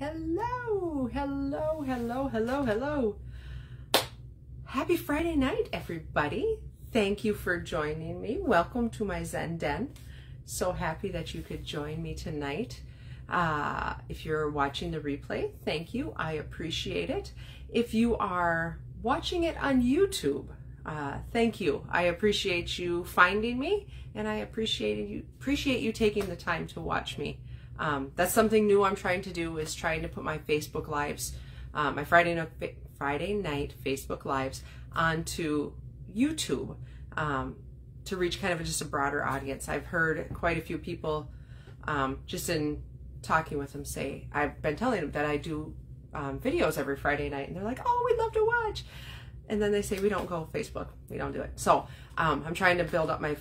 Hello, hello, hello, hello, hello. Happy Friday night, everybody. Thank you for joining me. Welcome to my Zen Den. So happy that you could join me tonight. If you're watching the replay, thank you. I appreciate it. If you are watching it on YouTube, thank you. I appreciate you finding me, and I appreciate you taking the time to watch me. That's something new I'm trying to do, is trying to put my Facebook Lives, my Friday night Facebook Lives onto YouTube to reach kind of just a broader audience. I've heard quite a few people, just in talking with them, say, I've been telling them that I do videos every Friday night, and they're like, oh, we'd love to watch. And then they say, we don't go Facebook, we don't do it. So I'm trying to build up my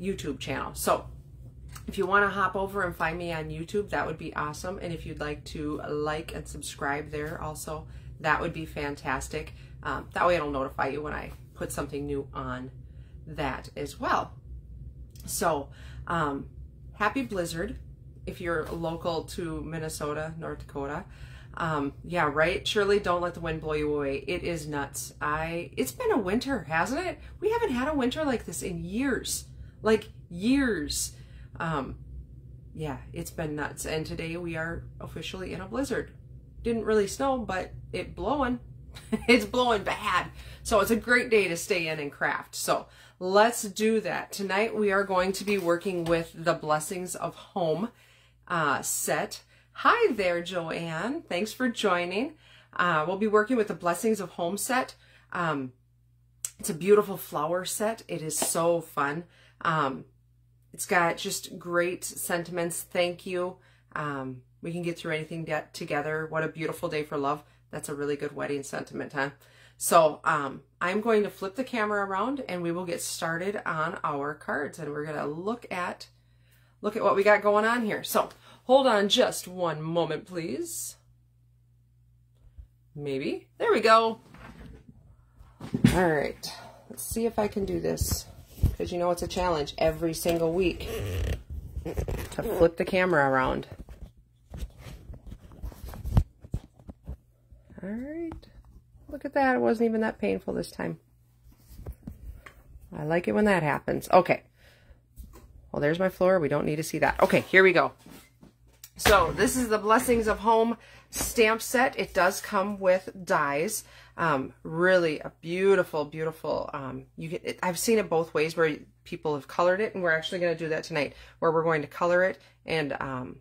YouTube channel. So if you want to hop over and find me on YouTube, that would be awesome. And if you'd like to like and subscribe there also, that would be fantastic. That way it'll notify you when I put something new on that as well. So happy blizzard if you're local to Minnesota, North Dakota. Yeah, right, Shirley, don't let the wind blow you away. It is nuts. It's been a winter, hasn't it? We haven't had a winter like this in years, like years. Yeah, it's been nuts. And today we are officially in a blizzard. Didn't really snow, but it's blowing bad. So it's a great day to stay in and craft. So let's do that. Tonight we are going to be working with the Blessings of Home set. Hi there, Joanne. Thanks for joining. We'll be working with the Blessings of Home set. It's a beautiful flower set. It is so fun. It's got just great sentiments. Thank you. We can get through anything together. What a beautiful day for love. That's a really good wedding sentiment, huh? So I'm going to flip the camera around and we will get started on our cards, and we're going to look at what we got going on here. So hold on just one moment, please. Maybe. There we go. All right. Let's see if I can do this, because you know it's a challenge every single week to flip the camera around. All right. Look at that. It wasn't even that painful this time. I like it when that happens. Okay. Well, there's my floor. We don't need to see that. Okay, here we go. So this is the Blessings of Home stamp set. It does come with dies. Really a beautiful, beautiful, I've seen it both ways where people have colored it, and we're actually going to do that tonight, where we're going to color it, and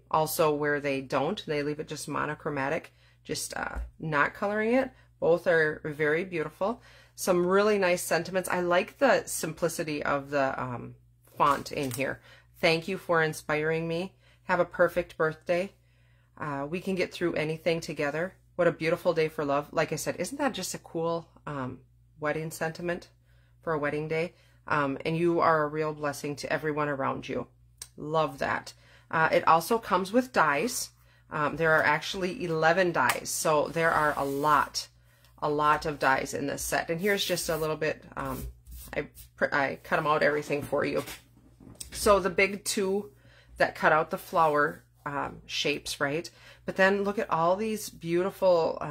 also where they don't. They leave it just monochromatic, just not coloring it. Both are very beautiful. Some really nice sentiments. I like the simplicity of the font in here. Thank you for inspiring me. Have a perfect birthday. We can get through anything together. What a beautiful day for love. Like I said, isn't that just a cool wedding sentiment for a wedding day? And you are a real blessing to everyone around you. Love that. It also comes with dies. There are actually 11 dies, so there are a lot of dies in this set. And here's just a little bit, I cut them out everything for you. So the big two that cut out the flower shapes, right? But then look at all these beautiful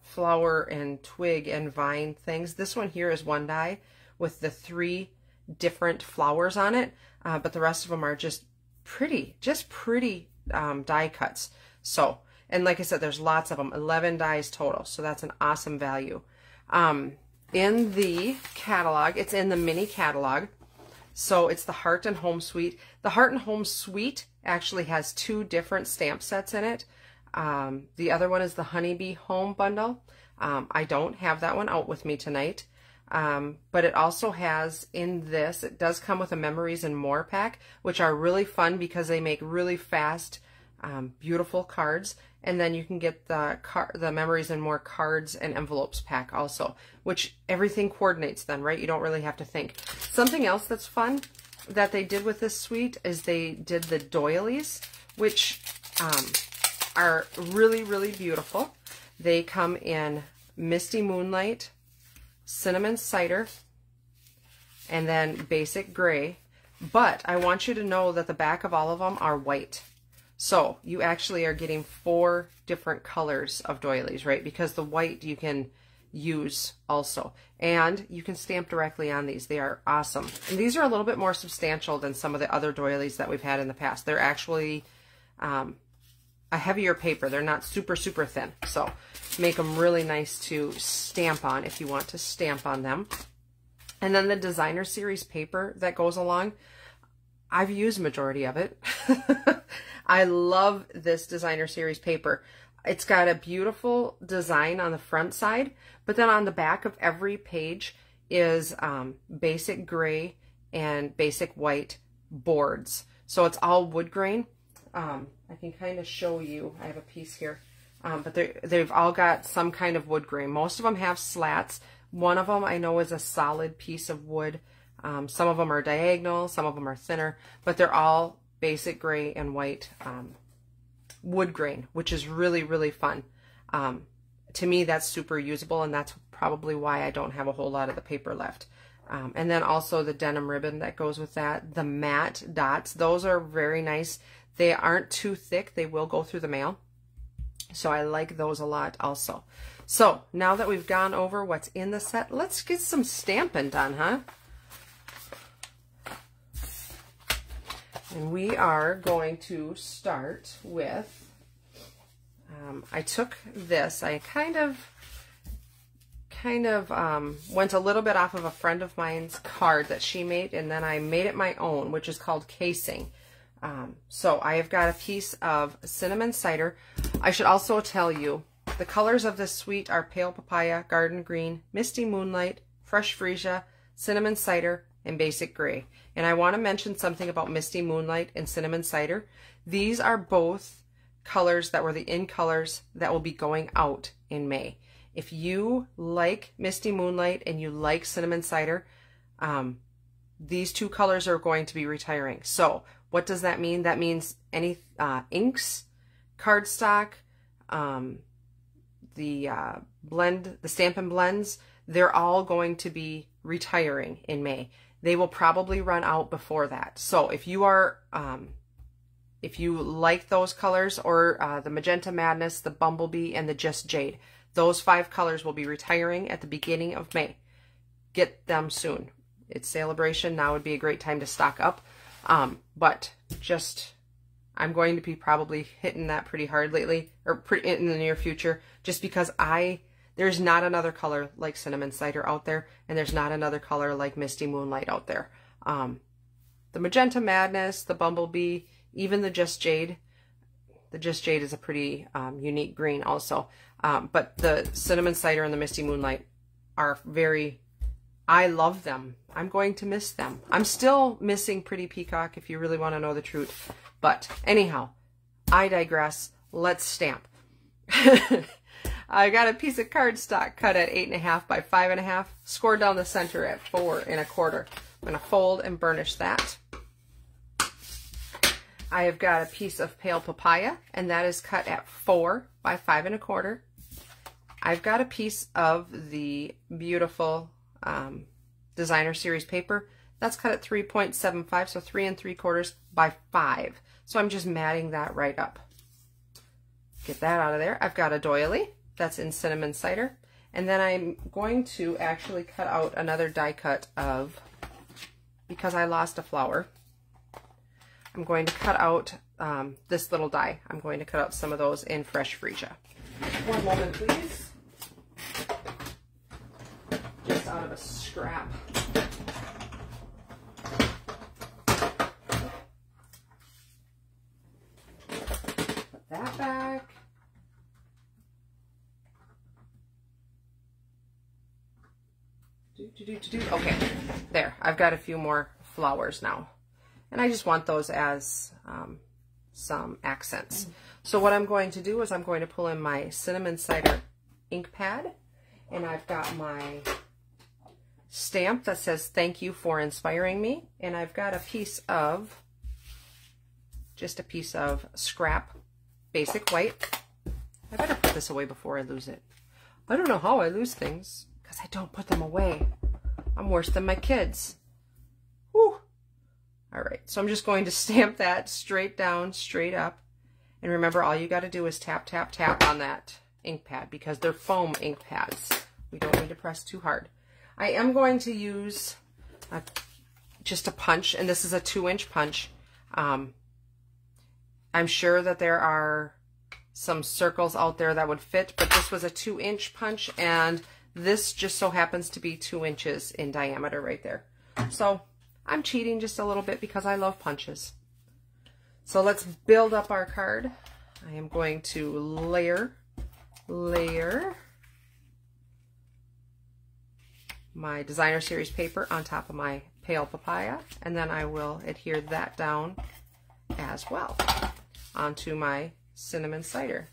flower and twig and vine things. This one here is one die with the 3 different flowers on it, but the rest of them are just pretty die cuts. So, and like I said, there's lots of them, 11 dies total. So that's an awesome value. In the catalog, it's in the mini catalog. So it's the Heart and Home Suite. The Heart and Home Suite actually has 2 different stamp sets in it. The other one is the Honeybee Home Bundle. I don't have that one out with me tonight. But it also has in this, it does come with a Memories and More pack, which are really fun because they make really fast, beautiful cards. And then you can get the Memories and More cards and envelopes pack also, which everything coordinates then, right? You don't really have to think. Something else that's fun that they did with this suite is they did the doilies, which are really, really beautiful. They come in Misty Moonlight, Cinnamon Cider, and then Basic Gray. But I want you to know that the back of all of them are white. So you actually are getting 4 different colors of doilies, right? Because the white you can use also. And you can stamp directly on these. They are awesome. And these are a little bit more substantial than some of the other doilies that we've had in the past. They're actually a heavier paper. They're not super, super thin. So make them really nice to stamp on if you want to stamp on them. And then the designer series paper that goes along, I've used majority of it. I love this designer series paper. It's got a beautiful design on the front side, but then on the back of every page is basic gray and basic white boards. So it's all wood grain. I can kind of show you. I have a piece here, but they've all got some kind of wood grain. Most of them have slats. One of them I know is a solid piece of wood. Some of them are diagonal, some of them are thinner, but they're all basic gray and white wood grain, which is really, really fun. To me, that's super usable, and that's probably why I don't have a whole lot of the paper left. And then also the denim ribbon that goes with that, the matte dots, those are very nice. They aren't too thick. They will go through the mail. So I like those a lot also. So now that we've gone over what's in the set, let's get some stamping done, huh? And we are going to start with, I took this, I kind of went a little bit off of a friend of mine's card that she made, and then I made it my own, which is called Casing. So I have got a piece of cinnamon cider. I should also tell you, the colors of this suite are Pale Papaya, Garden Green, Misty Moonlight, Fresh Freesia, Cinnamon Cider, and Basic Gray. And I want to mention something about Misty Moonlight and Cinnamon Cider. These are both colors that were the in colors that will be going out in May. If you like Misty Moonlight and you like Cinnamon Cider, these 2 colors are going to be retiring. So what does that mean? That means any inks, cardstock, the Stampin' Blends, they're all going to be retiring in May. They will probably run out before that. So if you are, if you like those colors, or the Magenta Madness, the Bumblebee, and the Just Jade, those 5 colors will be retiring at the beginning of May. Get them soon. It's celebration. Now would be a great time to stock up. But just, I'm going to be probably hitting that pretty hard lately, or in the near future, just because there's not another color like Cinnamon Cider out there, and there's not another color like Misty Moonlight out there. The Magenta Madness, the Bumblebee, even the Just Jade. The Just Jade is a pretty unique green also. But the Cinnamon Cider and the Misty Moonlight are I love them. I'm going to miss them. I'm still missing Pretty Peacock, if you really want to know the truth. But anyhow, I digress. Let's stamp. I got a piece of cardstock cut at 8.5 by 5.5, scored down the center at 4 1/4. I'm going to fold and burnish that. I have got a piece of Pale Papaya, and that is cut at 4 by 5 1/4. I've got a piece of the beautiful designer series paper. That's cut at 3.75, so 3 3/4 by 5. So I'm just matting that right up. Get that out of there. I've got a doily that's in Cinnamon Cider. And then I'm going to actually cut out another die cut of, because I lost a flower, I'm going to cut out this little die. I'm going to cut out some of those in Fresh Freesia. One moment, please. Just out of a scrap. Put that back. Okay, there. I've got a few more flowers now. And I just want those as some accents. So what I'm going to do is I'm going to pull in my Cinnamon Cider ink pad. And I've got my stamp that says, "Thank you for inspiring me." And I've got a piece of, just a piece of scrap basic white. I better put this away before I lose it. I don't know how I lose things, because I don't put them away. I'm worse than my kids. Whew. All right, so I'm just going to stamp that straight down, straight up, And remember, all you got to do is tap, tap, tap on that ink pad because they're foam ink pads. We don't need to press too hard. I am going to use just a punch, and this is a 2-inch punch. I'm sure that there are some circles out there that would fit, but this was a 2-inch punch, and this just so happens to be 2 inches in diameter right there. So I'm cheating just a little bit because I love punches. So let's build up our card. I am going to layer my Designer Series paper on top of my Pale Papaya, and then I will adhere that down as well onto my cinnamon cider.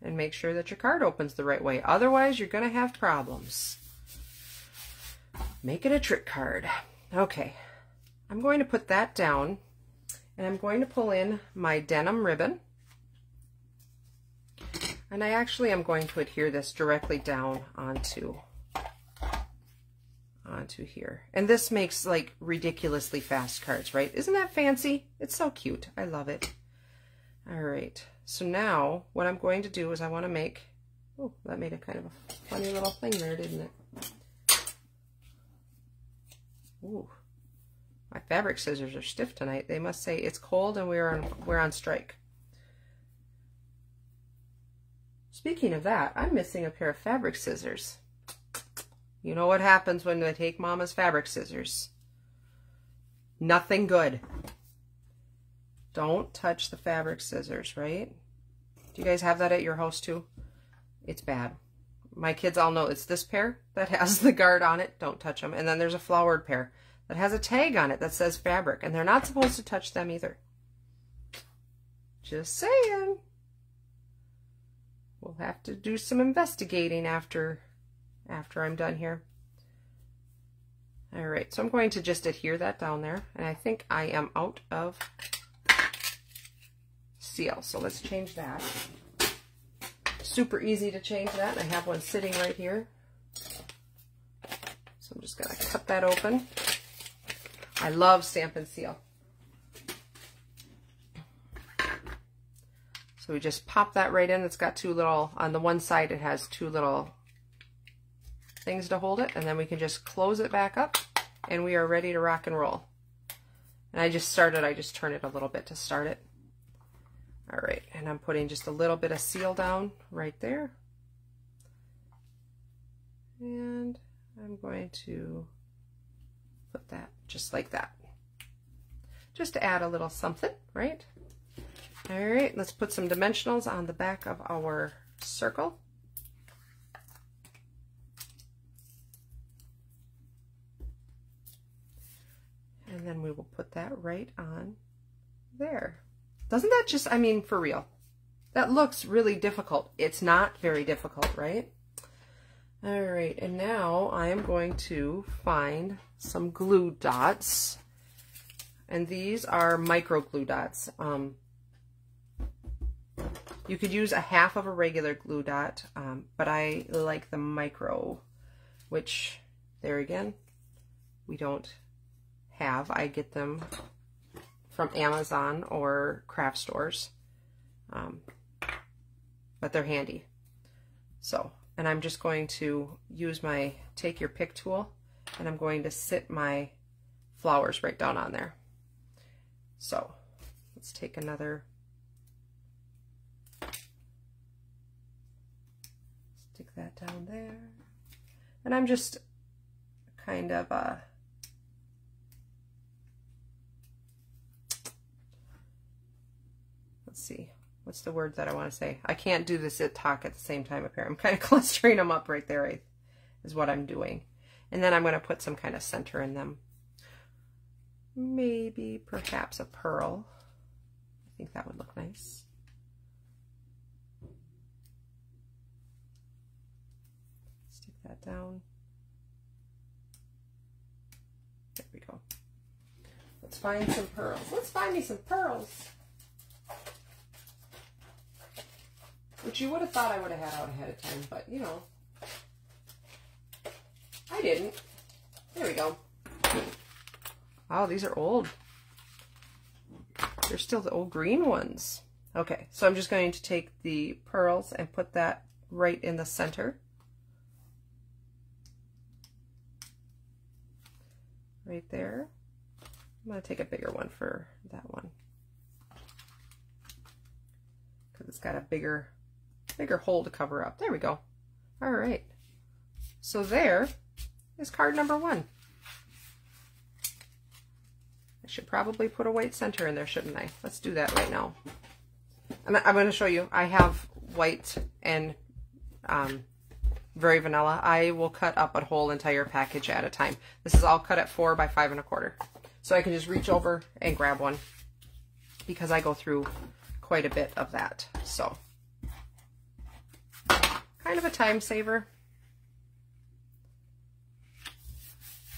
And make sure that your card opens the right way. Otherwise, you're going to have problems. Make it a trick card. Okay, I'm going to put that down, and I'm going to pull in my denim ribbon. And I actually am going to adhere this directly down onto here. And this makes like ridiculously fast cards, right? Isn't that fancy? It's so cute. I love it. All right. So now what I'm going to do is I want to make, oh, that made a kind of a funny little thing there, didn't it? Ooh, my fabric scissors are stiff tonight. They must say it's cold and we're on strike. Speaking of that, I'm missing a pair of fabric scissors. You know what happens when they take Mama's fabric scissors? Nothing good. Don't touch the fabric scissors, right? Do you guys have that at your house too? It's bad. My kids all know it's this pair that has the guard on it. Don't touch them. And then there's a flowered pair that has a tag on it that says fabric, and they're not supposed to touch them either. Just saying. We'll have to do some investigating after I'm done here. All right, so I'm going to just adhere that down there, and I think I am out of seal, so let's change that. Super easy to change that, and I have one sitting right here. So I'm just going to cut that open. I love stamp and seal. So we just pop that right in. It's got two little, on the one side it has two little things to hold it, and then we can just close it back up, and we are ready to rock and roll. And I just turn it a little bit to start it. All right, and I'm putting just a little bit of seal down right there. And I'm going to put that just like that. Just to add a little something, right? All right, let's put some dimensionals on the back of our circle. And then we will put that right on there. Doesn't that just, I mean, for real, that looks really difficult. It's not very difficult, right? All right, and now I am going to find some glue dots. And these are micro glue dots. You could use a half of a regular glue dot, but I like the micro, which, there again, we don't have. I get them from Amazon or craft stores, but they're handy. So, and I'm just going to use my take your pick tool, and I'm going to sit my flowers right down on there. So let's take another, stick that down there, and I'm just kind of let's see, what's the word that I want to say? I can't do this at talk at the same time apparently. I'm kind of clustering them up right there is what I'm doing. And then I'm going to put some kind of center in them. Maybe perhaps a pearl. I think that would look nice. Stick that down. There we go. Let's find some pearls. Let's find me some pearls. Which you would have thought I would have had out ahead of time, but you know, I didn't. There we go. Oh, these are old. They're still the old green ones. Okay, so I'm just going to take the pearls and put that right in the center. Right there. I'm going to take a bigger one for that one, because it's got a bigger hole to cover up. There we go. All right. So there is card number 1. I should probably put a white center in there, shouldn't I? Let's do that right now. I'm going to show you. I have white and very vanilla. I will cut up a whole entire package at a time. This is all cut at 4 by 5 1/4. So I can just reach over and grab one, because I go through quite a bit of that. So kind of a time saver.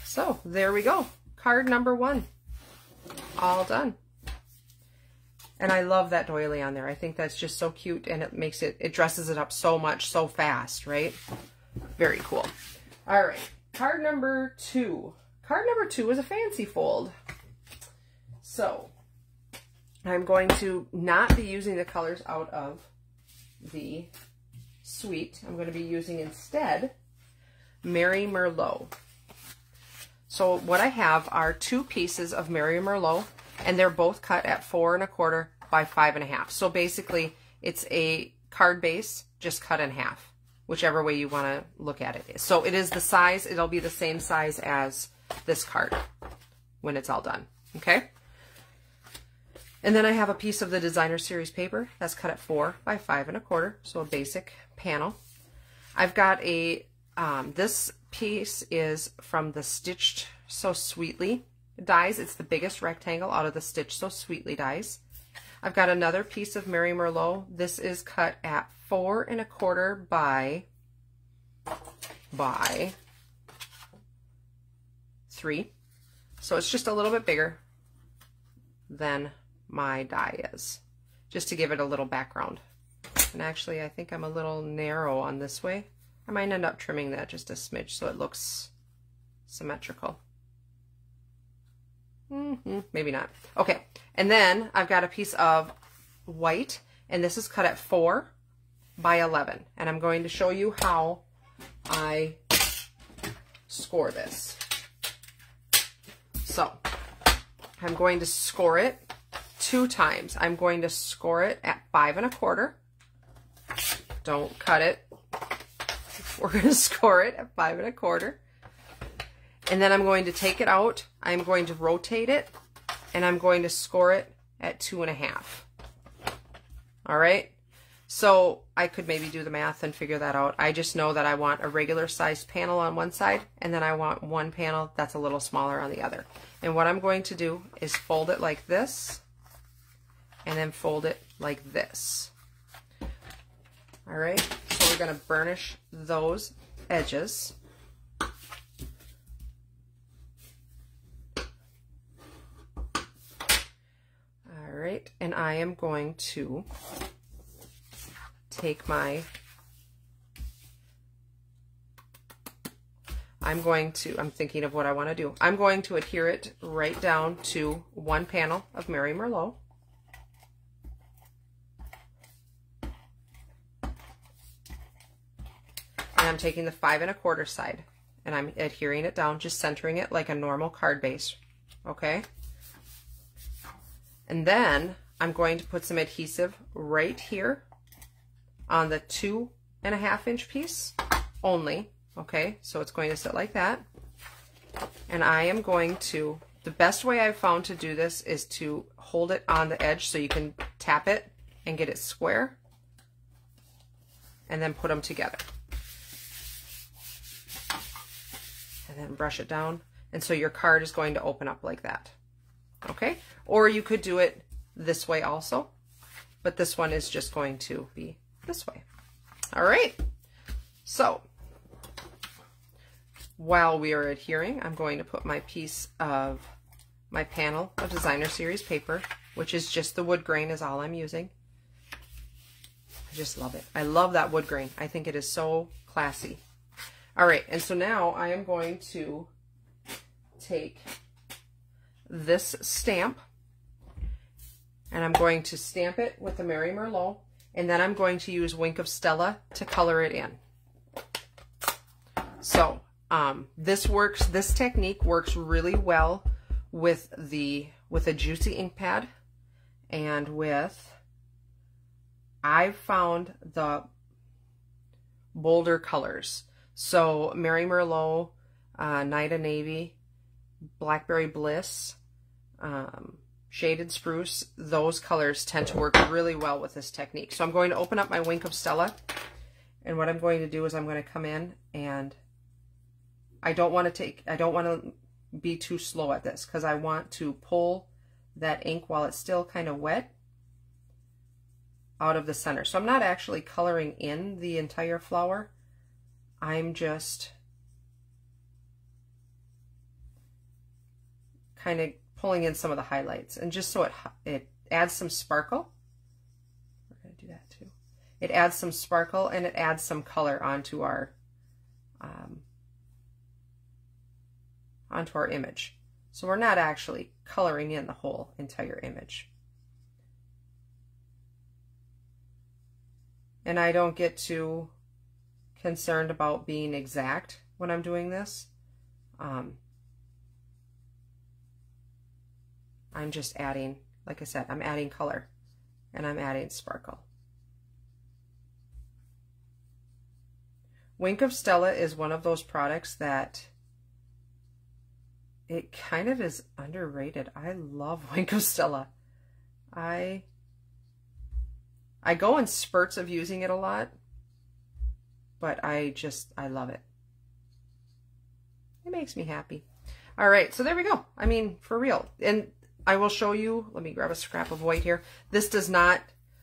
So there we go. Card number 1. All done. And I love that doily on there. I think that's just so cute, and it dresses it up so much, so fast, right? Very cool. All right, card number 2. Card number 2 is a fancy fold. So I'm going to not be using the colors out of the suite. I'm going to be using instead Mary Merlot. So what I have are 2 pieces of Mary Merlot, and they're both cut at 4 1/4 by 5 1/2. So basically it's a card base just cut in half, whichever way you want to look at it. So it is the size, it'll be the same size as this card when it's all done, okay? And then I have a piece of the designer series paper that's cut at 4 by 5 1/4, so a basic panel. I've got a, this piece is from the Stitched So Sweetly dies. It's the biggest rectangle out of the Stitched So Sweetly dies. I've got another piece of Mary Merlot. This is cut at 4 1/4 by 3. So it's just a little bit bigger than my die is, just to give it a little background. And actually, I think I'm a little narrow on this way. I might end up trimming that just a smidge so it looks symmetrical. Maybe not. Okay, and then I've got a piece of white, and this is cut at 4 by 11. And I'm going to show you how I score this. So I'm going to score it 2 times. I'm going to score it at 5 1/4. Don't cut it. We're going to score it at 5 1/4. And then I'm going to take it out. I'm going to rotate it, and I'm going to score it at 2 1/2. All right. So I could maybe do the math and figure that out. I just know that I want a regular sized panel on one side, and then I want one panel that's a little smaller on the other. And what I'm going to do is fold it like this, and then fold it like this. All right, so we're going to burnish those edges. All right, and I am going to take my, I'm thinking of what I want to do. I'm going to adhere it right down to one panel of Mary Merlot. And I'm taking the 5 1/4 side, and I'm adhering it down, just centering it like a normal card base, okay? And then I'm going to put some adhesive right here on the 2 1/2 inch piece only, okay? So it's going to sit like that. And I am going to, the best way I've found to do this is to hold it on the edge so you can tap it and get it square, and then put them together. And then brush it down. And so your card is going to open up like that, okay? Or you could do it this way also, but this one is just going to be this way. All right, so while we are adhering, I'm going to put my piece of my panel of designer series paper, which is just the wood grain is all I'm using. I just love it. I love that wood grain. I think it is so classy. All right, and so now I am going to take this stamp, And I'm going to stamp it with the Mary Merlot, and then I'm going to use Wink of Stella to color it in. So this technique works really well with a juicy ink pad and I've found the bolder colors. So Mary Merlot, Night of Navy, Blackberry Bliss, Shaded Spruce, those colors tend to work really well with this technique. So I'm going to open up my Wink of Stella, and what I'm going to do is I'm going to come in, and I don't want to be too slow at this because I want to pull that ink while it's still kind of wet out of the center. So I'm not actually coloring in the entire flower. I'm just kind of pulling in some of the highlights, and just so it adds some sparkle. We're going to do that too. It adds some sparkle and it adds some color onto our image. So we're not actually coloring in the whole entire image. And I don't get too concerned about being exact when I'm doing this. I'm just adding, like I said, I'm adding color and I'm adding sparkle. Wink of Stella is one of those products that it kind of is underrated. I love Wink of Stella. I go in spurts of using it a lot, but I love it. It makes me happy. All right, so there we go. I mean, for real. And I will show you, let me grab a scrap of white here. This does not,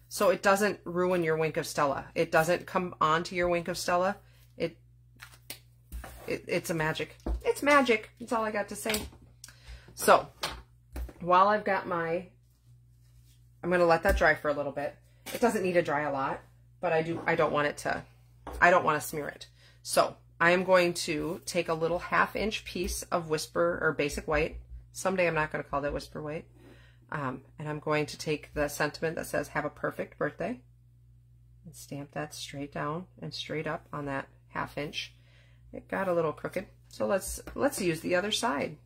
so it doesn't ruin your Wink of Stella. It doesn't come onto your Wink of Stella. It's a magic. It's magic. That's all I got to say. So while I've got I'm going to let that dry for a little bit. It doesn't need to dry a lot, but I don't want to smear it. So I am going to take a little 1/2-inch piece of Whisper or Basic White. Someday I'm not going to call that Whisper White. And I'm going to take the sentiment that says "Have a perfect birthday" and stamp that straight down and straight up on that 1/2-inch. It got a little crooked, so let's use the other side.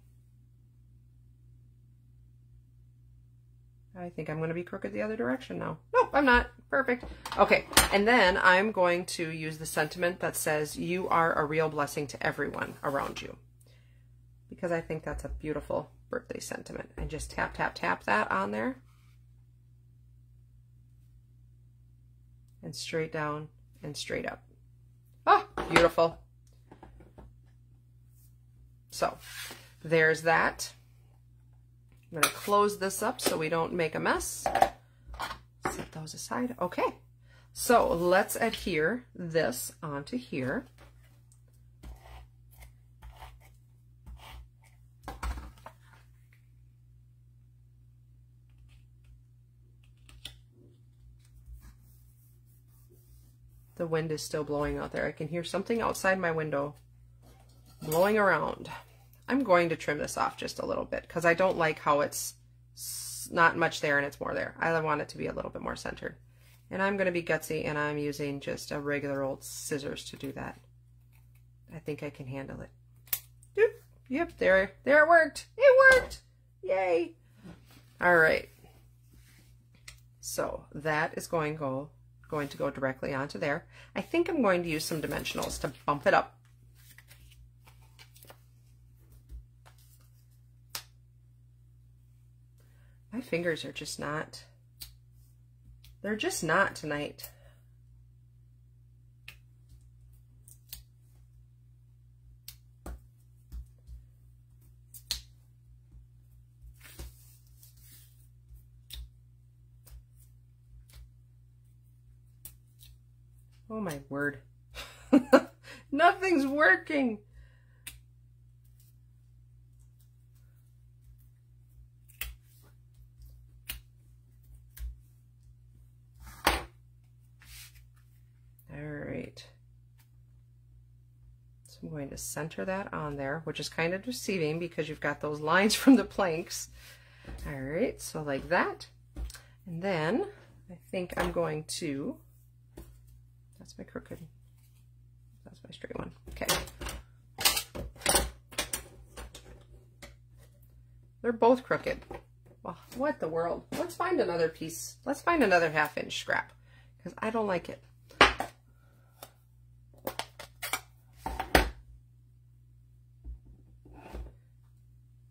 I think I'm going to be crooked the other direction now. Nope, I'm not. Perfect. Okay, and then I'm going to use the sentiment that says "You are a real blessing to everyone around you," because I think that's a beautiful birthday sentiment. And just tap, tap, tap that on there. And straight down and straight up. Oh, beautiful. So there's that. I'm going to close this up so we don't make a mess. Set those aside. Okay, so let's adhere this onto here. The wind is still blowing out there. I can hear something outside my window blowing around. I'm going to trim this off just a little bit because I don't like how it's not much there and it's more there. I want it to be a little bit more centered. And I'm going to be gutsy and I'm using just a regular old scissors to do that. I think I can handle it. Doop. Yep, there it worked. It worked. Yay. All right. So that is going to go directly onto there. I think I'm going to use some dimensionals to bump it up. My fingers are just not, they're just not tonight. Oh my word. Nothing's working. So I'm going to center that on there, which is kind of deceiving because you've got those lines from the planks. All right, so like that. And then I think I'm going to, that's my crooked, that's my straight one. Okay. They're both crooked. Well, what the world? Let's find another piece. Let's find another 1/2 inch scrap because I don't like it.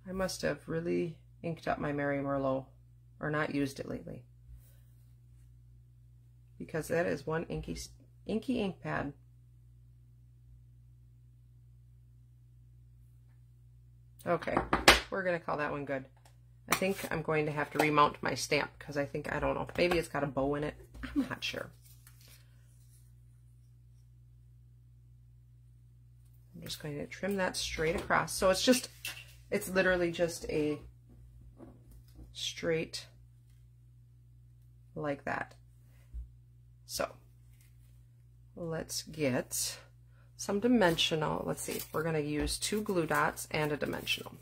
I must have really inked up my Mary Merlot or not used it lately, because that is one inky ink pad. Okay, we're gonna call that one good. I think I'm going to have to remount my stamp because I think, I don't know, maybe it's got a bow in it. I'm not sure. I'm just going to trim that straight across. So it's literally just a straight like that. So let's get some dimensional. Let's see, we're going to use 2 glue dots and a dimensional.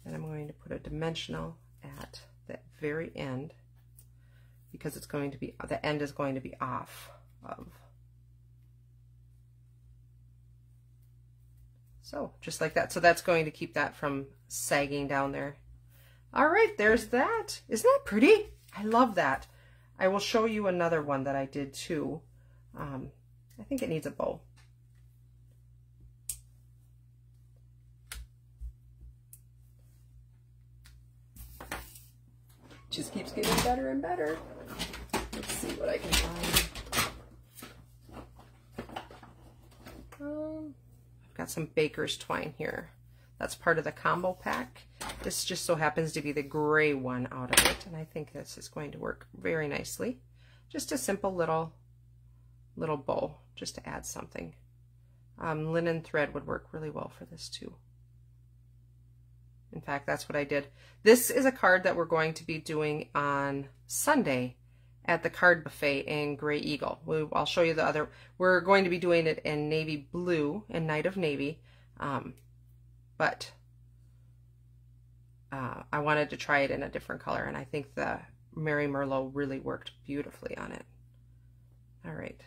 And I'm going to put a dimensional at the very end because it's going to be, the end is going to be off of. So just like that. So that's going to keep that from sagging down there. All right, there's that. Isn't that pretty? I love that. I will show you another one that I did too. I think it needs a bow. Just keeps getting better and better. Let's see what I can find. I've got some baker's twine here. That's part of the combo pack. This just so happens to be the gray one out of it, and I think this is going to work very nicely. Just a simple little bow, just to add something. Linen thread would work really well for this too. In fact, that's what I did. This is a card that we're going to be doing on Sunday at the card buffet in Gray Eagle. I'll show you the other. We're going to be doing it in navy blue and Night of Navy, but I wanted to try it in a different color, and I think the Mary Merlot really worked beautifully on it. All right,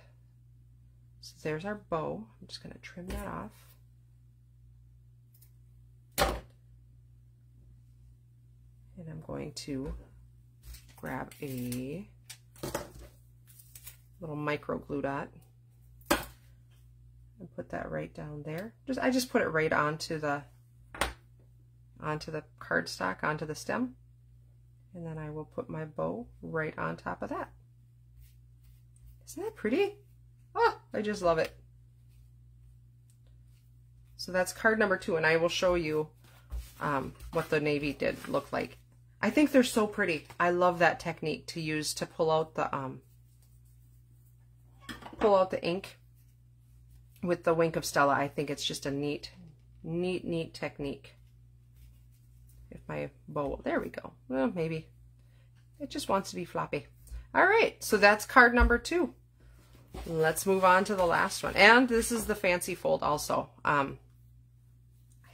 so there's our bow. I'm just going to trim that off. And I'm going to grab a little micro glue dot and put that right down there. I just put it right onto the cardstock, onto the stem, and then I will put my bow right on top of that. Isn't that pretty? Oh, I just love it. So that's card number 2, and I will show you what the navy did look like. I think they're so pretty. I love that technique to use to pull out the ink with the Wink of Stella. I think it's just a neat technique. If my bow, there we go. Well, maybe it just wants to be floppy. All right, so that's card number 2. Let's move on to the last one. And this is the fancy fold also. I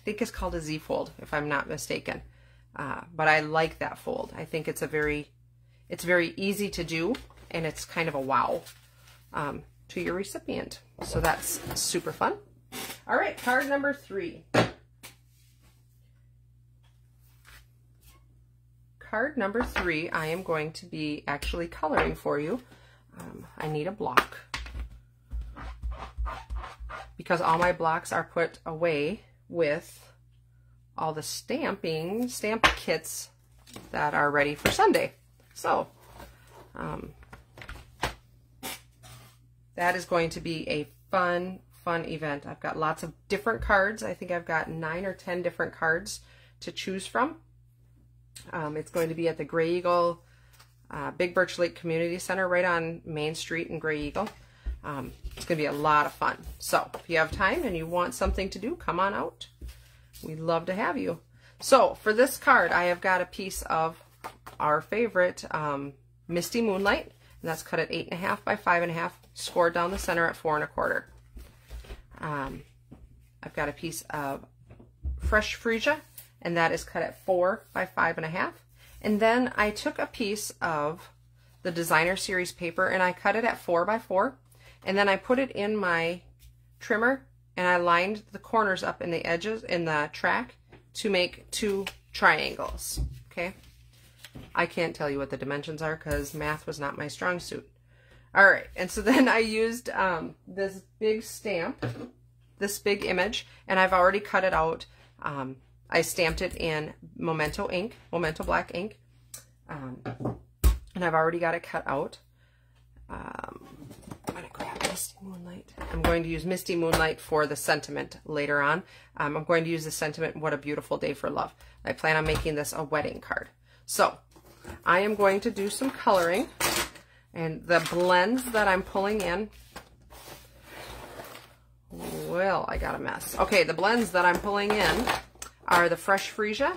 think it's called a Z fold, if I'm not mistaken. But I like that fold. I think it's very easy to do, and it's kind of a wow to your recipient. So that's super fun. All right, card number 3. Card number 3, I am going to be actually coloring for you. I need a block because all my blocks are put away with all the stamp kits that are ready for Sunday. So that is going to be a fun event. I've got lots of different cards. I think I've got 9 or 10 different cards to choose from. It's going to be at the Gray Eagle Big Birch Lake Community Center right on Main Street in Gray Eagle. It's going to be a lot of fun. So if you have time and you want something to do, come on out. We'd love to have you. So for this card, I have got a piece of our favorite Misty Moonlight, and that's cut at 8.5 by 5.5, scored down the center at 4 1/4. I've got a piece of fresh freesia, and that is cut at 4 by 5.5. And then I took a piece of the designer series paper and I cut it at 4 by 4. And then I put it in my trimmer and I lined the corners up in the edges in the track to make 2 triangles. Okay. I can't tell you what the dimensions are because math was not my strong suit. All right. And so then I used this big stamp, this big image, and I've already cut it out. I stamped it in Memento ink, Memento black ink, and I've already got it cut out. I'm going to grab Misty Moonlight. I'm going to use Misty Moonlight for the sentiment later on. I'm going to use the sentiment, what a beautiful day for love. I plan on making this a wedding card. So I am going to do some coloring, and the blends that I'm pulling in, well, I got a mess. Okay, the blends that I'm pulling in are the fresh freesia,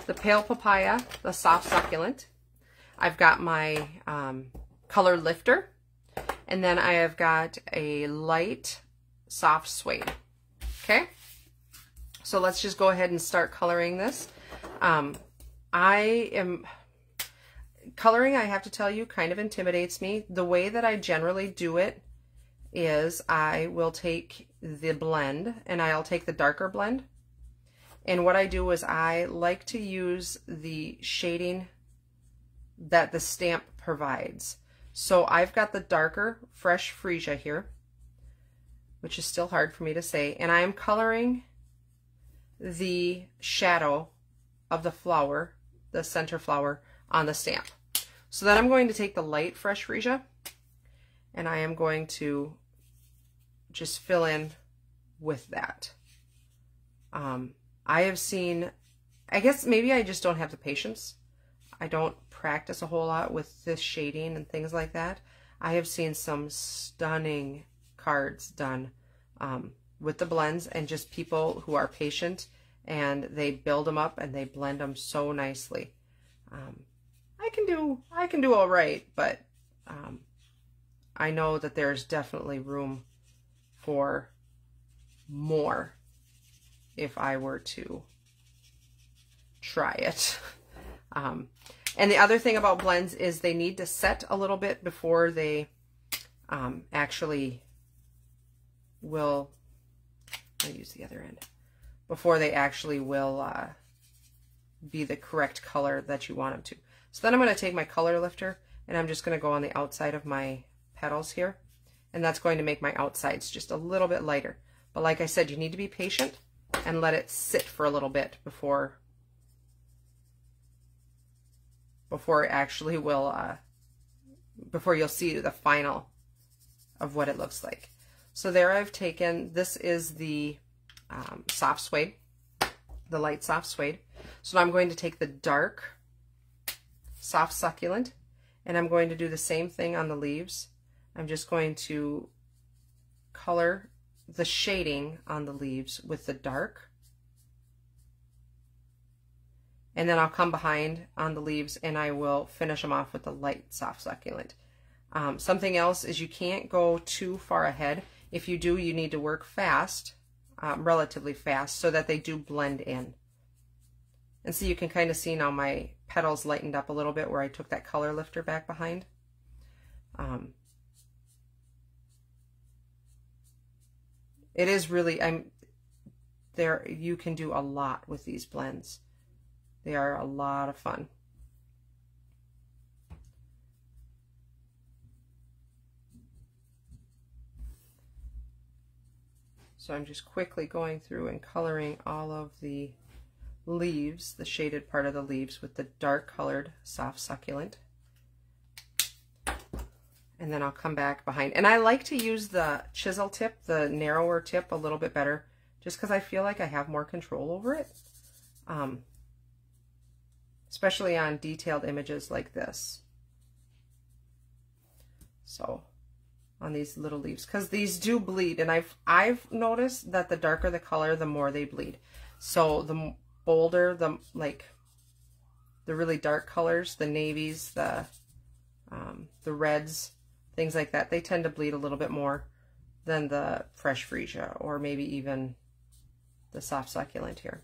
the pale papaya, the soft succulent. I've got my color lifter, and then I have got a light soft suede. Okay, so let's just go ahead and start coloring this. Coloring, I have to tell you, kind of intimidates me. The way that I generally do it is I will take the blend and I'll take the darker blend. And what I do is I like to use the shading that the stamp provides. So I've got the darker fresh freesia here, which is still hard for me to say, and I am coloring the shadow of the flower, the center flower, on the stamp. So then I'm going to take the light fresh freesia and I am going to just fill in with that. I have seen, I guess maybe I just don't have the patience. I don't practice a whole lot with this shading and things like that. I have seen some stunning cards done with the blends, and just people who are patient and they build them up and they blend them so nicely. I can do all right, but I know that there's definitely room for more if I were to try it. And the other thing about blends is they need to set a little bit before they actually will, I'll use the other end, before they actually will be the correct color that you want them to. So then I'm going to take my color lifter and I'm just going to go on the outside of my petals here, and that's going to make my outsides just a little bit lighter. But like I said, you need to be patient and let it sit for a little bit before it actually will, before you'll see the final of what it looks like. So there I've taken, this is the soft suede, the light soft suede. So now I'm going to take the dark soft succulent and I'm going to do the same thing on the leaves. I'm just going to color the shading on the leaves with the dark, and then I'll come behind on the leaves and I will finish them off with the light soft succulent. Something else is you can't go too far ahead. If you do, you need to work fast, relatively fast, so that they do blend in. And so you can kind of see now my petals lightened up a little bit where I took that color lifter back behind. It is really, you can do a lot with these blends. They are a lot of fun. So I'm just quickly going through and coloring all of the leaves, the shaded part of the leaves, with the dark colored soft succulent. And then I'll come back behind. And I like to use the chisel tip, the narrower tip, a little bit better, just because I feel like I have more control over it. Especially on detailed images like this. So on these little leaves, because these do bleed, and I've noticed that the darker the color, the more they bleed. So the bolder, the really dark colors, the navies, the reds, things like that, they tend to bleed a little bit more than the fresh freesia, or maybe even the soft succulent here.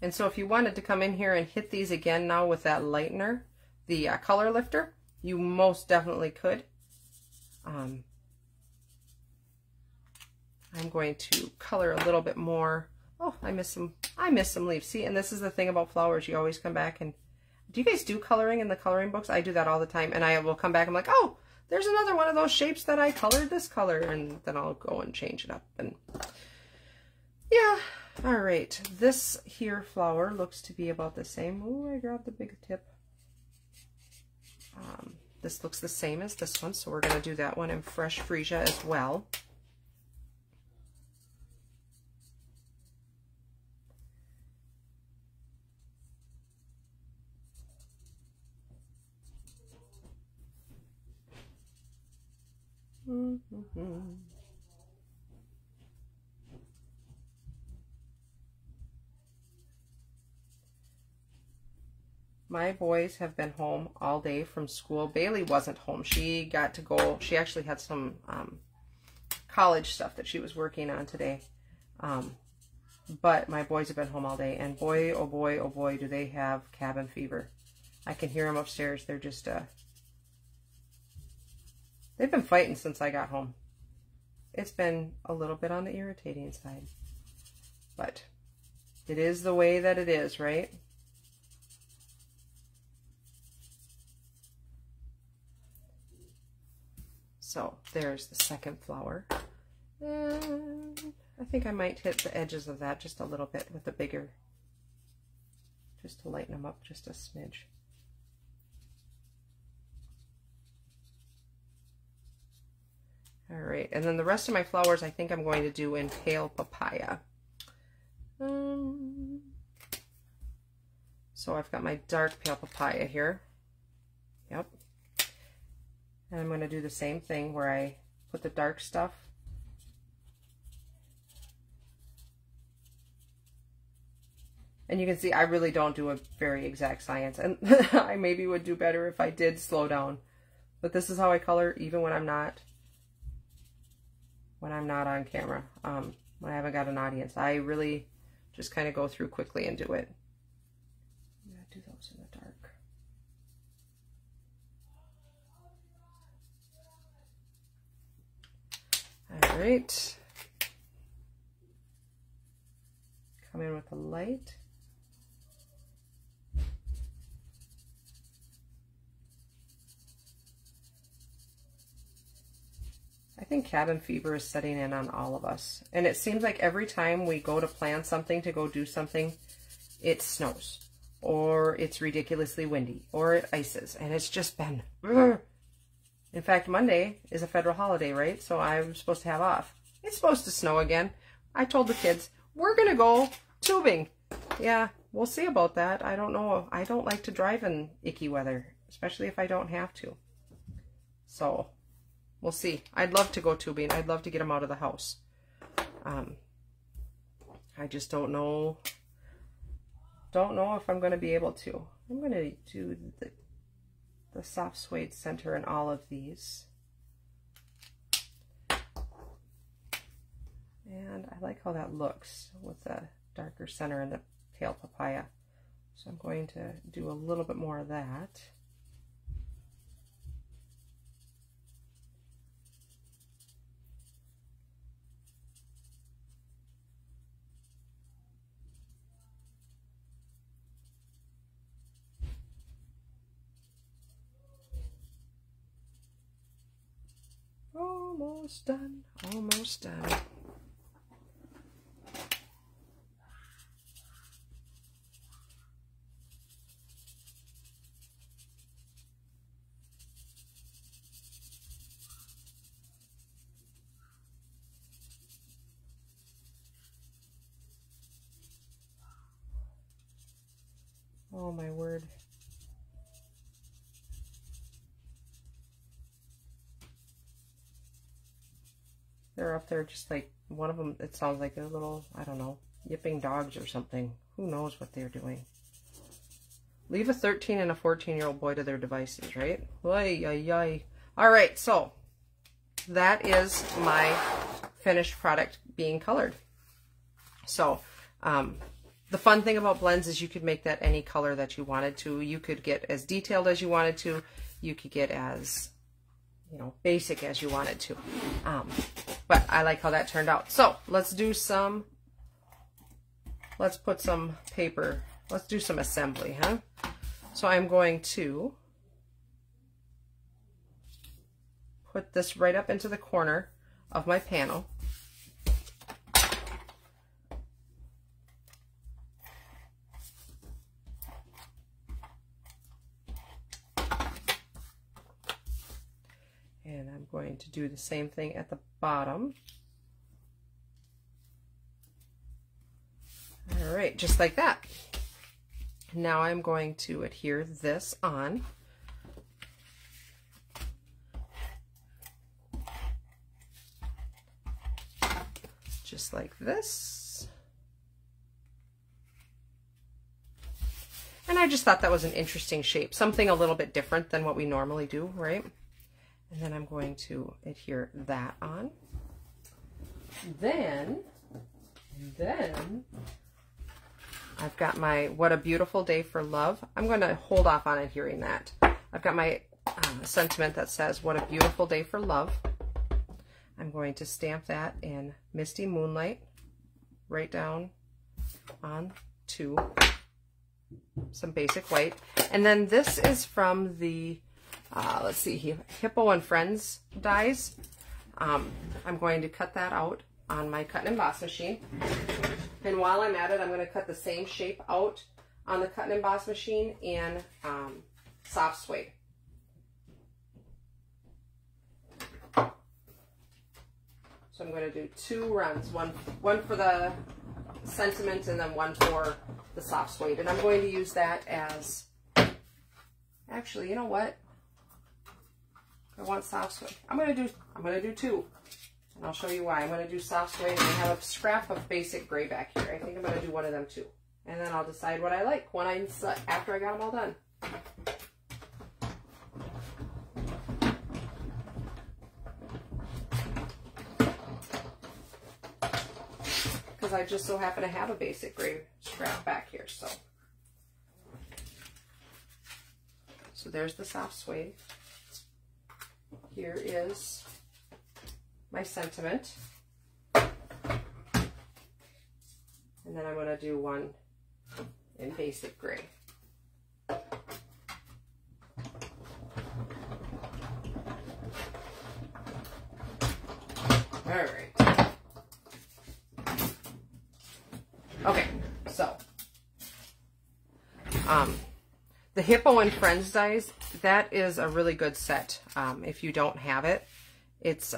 And so if you wanted to come in here and hit these again now with that lightener, the color lifter, you most definitely could. I'm going to color a little bit more. Oh, I missed some leaves. See, and this is the thing about flowers. You always come back and, do you guys do coloring in the coloring books? I do that all the time. And I will come back, I'm like, oh, there's another one of those shapes that I colored this color. And then I'll go and change it up. And yeah. All right, this here flower looks to be about the same. Ooh, I grabbed the big tip. This looks the same as this one, so we're going to do that one in fresh freesia as well. My boys have been home all day from school. Bailey wasn't home. She got to go. She actually had some college stuff that she was working on today. But my boys have been home all day. And boy, oh boy, do they have cabin fever. I can hear them upstairs. They're just, they've been fighting since I got home. It's been a little bit on the irritating side. But it is the way that it is, right? So there's the second flower. And I think I might hit the edges of that just a little bit with a bigger, just to lighten them up just a smidge. All right, and then the rest of my flowers I think I'm going to do in pale papaya. So I've got my dark pale papaya here. Yep. And I'm going to do the same thing where I put the dark stuff. And you can see I really don't do a very exact science. And I maybe would do better if I did slow down. But this is how I color even when I'm not on camera. When I haven't got an audience. I really just kind of go through quickly and do it. I'm going to do those in the dark. All right, come in with the light. I think cabin fever is setting in on all of us. And it seems like every time we go to plan something, to go do something, it snows, or it's ridiculously windy, or it ices, and it's just been... In fact, Monday is a federal holiday, right? So I'm supposed to have off. It's supposed to snow again. I told the kids, we're going to go tubing. Yeah, we'll see about that. I don't know. I don't like to drive in icky weather, especially if I don't have to. So we'll see. I'd love to go tubing. I'd love to get them out of the house. I just don't know. Don't know if I'm going to be able to. I'm going to do the soft suede center in all of these. And I like how that looks with the darker center and the pale papaya. So I'm going to do a little bit more of that. Almost done, almost done. Oh my word. They're up there just like, one of them, it sounds like they're little, I don't know, yipping dogs or something. Who knows what they're doing? Leave a 13 and a 14-year-old boy to their devices, right? Ay, ay, ay. All right, so that is my finished product being colored. So the fun thing about blends is you could make that any color that you wanted to. You could get as detailed as you wanted to. You could get as, you know, basic as you wanted to. But I like how that turned out. So let's do some, let's put some paper, let's do some assembly, huh? So I'm going to put this right up into the corner of my panel. And I'm going to do the same thing at the bottom. All right, just like that. Now I'm going to adhere this on. Just like this. And I just thought that was an interesting shape, something a little bit different than what we normally do, right? And then I'm going to adhere that on. Then I've got my What a Beautiful Day for Love. I'm going to hold off on adhering that. I've got my sentiment that says, What a Beautiful Day for Love. I'm going to stamp that in Misty Moonlight right down onto some basic white. And then this is from the, let's see, Hippo and Friends dies. I'm going to cut that out on my cut and emboss machine. And while I'm at it, I'm going to cut the same shape out on the cut and emboss machine in soft suede. So I'm going to do 2 runs, one for the sentiment and then one for the soft suede. And I'm going to use that as, actually, you know what? I want soft suede. I'm going to do 2. And I'll show you why. I'm going to do soft suede and I have a scrap of basic gray back here. I think I'm going to do one of them too. And then I'll decide what I like after I got them all done. Because I just so happen to have a basic gray scrap back here. So there's the soft suede. Here is my sentiment. And then I'm going to do one in basic gray. All right. Okay, so the Hippo and Friends dies, that is a really good set. If you don't have it, it's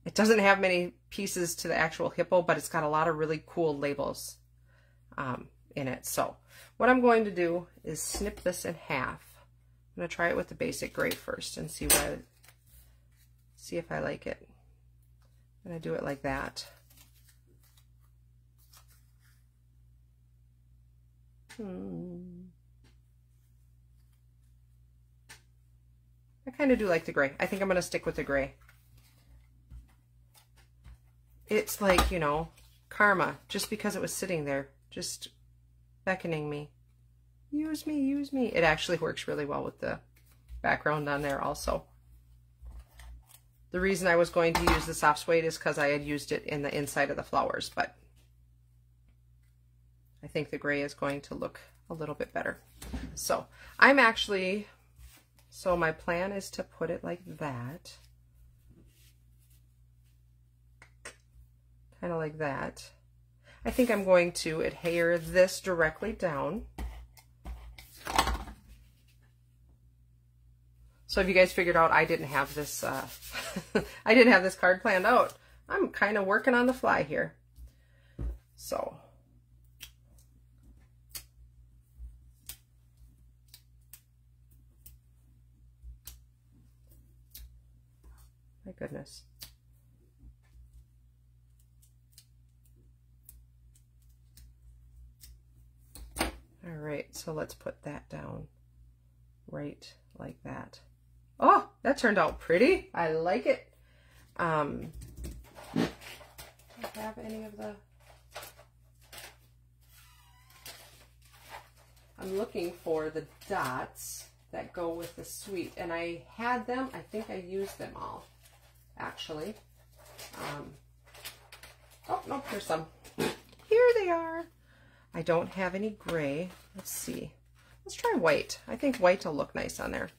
it doesn't have many pieces to the actual hippo, but it's got a lot of really cool labels in it. So what I'm going to do is snip this in half. I'm going to try it with the basic gray first and see if I like it. I'm going to do it like that. I kind of do like the gray. I think I'm going to stick with the gray. It's like, you know, karma, just because it was sitting there, just beckoning me. Use me, use me. It actually works really well with the background on there also. The reason I was going to use the soft suede is because I had used it in the inside of the flowers, but I think the gray is going to look a little bit better. So so my plan is to put it like that. Kind of like that. I think I'm going to adhere this directly down. So if you guys figured out I didn't have this, I didn't have this card planned out. I'm kind of working on the fly here. So. My goodness. right, so let's put that down right like that. Oh, that turned out pretty. I like it. Do I have any of the... I'm looking for the dots that go with the sweet, and I had them. I think I used them all, actually. Oh, no, there's some. Here they are. I don't have any gray. Let's see. Let's try white. I think white will look nice on there.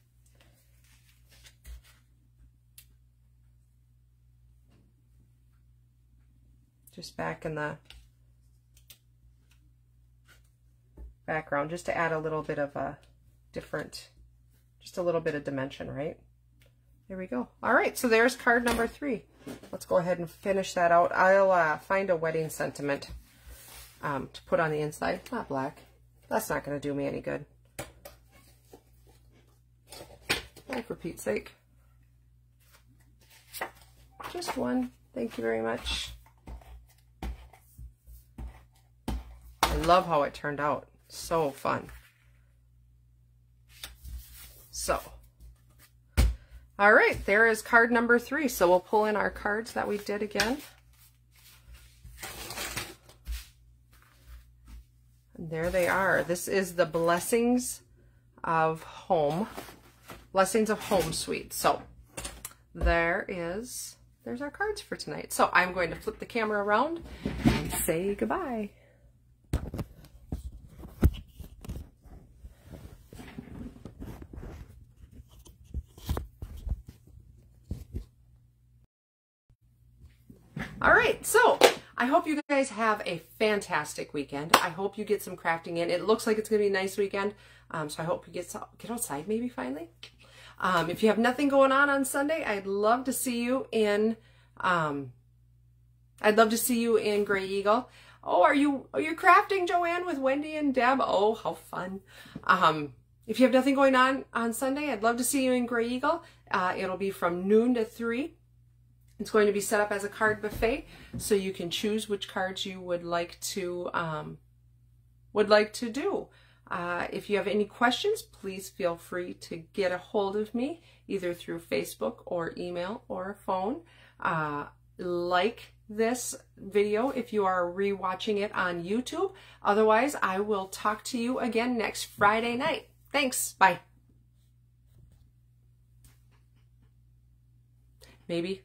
Just back in the background, just to add a little bit of a different, just a little bit of dimension, right? There we go. All right, so there's card number 3. Let's go ahead and finish that out. I'll find a wedding sentiment to put on the inside. Not black. That's not going to do me any good. Oh, for Pete's sake. Just one. Thank you very much. I love how it turned out. So fun. So, all right, there is card number 3. So we'll pull in our cards that we did again. And there they are. This is the Blessings of Home. Blessings of Home suite. So there's our cards for tonight. So I'm going to flip the camera around and say goodbye. All right, so I hope you guys have a fantastic weekend. I hope you get some crafting in. It looks like it's going to be a nice weekend, so I hope you get outside maybe finally. If you have nothing going on Sunday, I'd love to see you in Gray Eagle. Oh, are you crafting, Joanne, with Wendy and Deb? Oh, how fun. If you have nothing going on Sunday, I'd love to see you in Gray Eagle. It'll be from noon to 3. It's going to be set up as a card buffet, so you can choose which cards you would like to do. If you have any questions, please feel free to get a hold of me, either through Facebook or email or phone. Like this video if you are rewatching it on YouTube. Otherwise, I will talk to you again next Friday night. Thanks. Bye. Maybe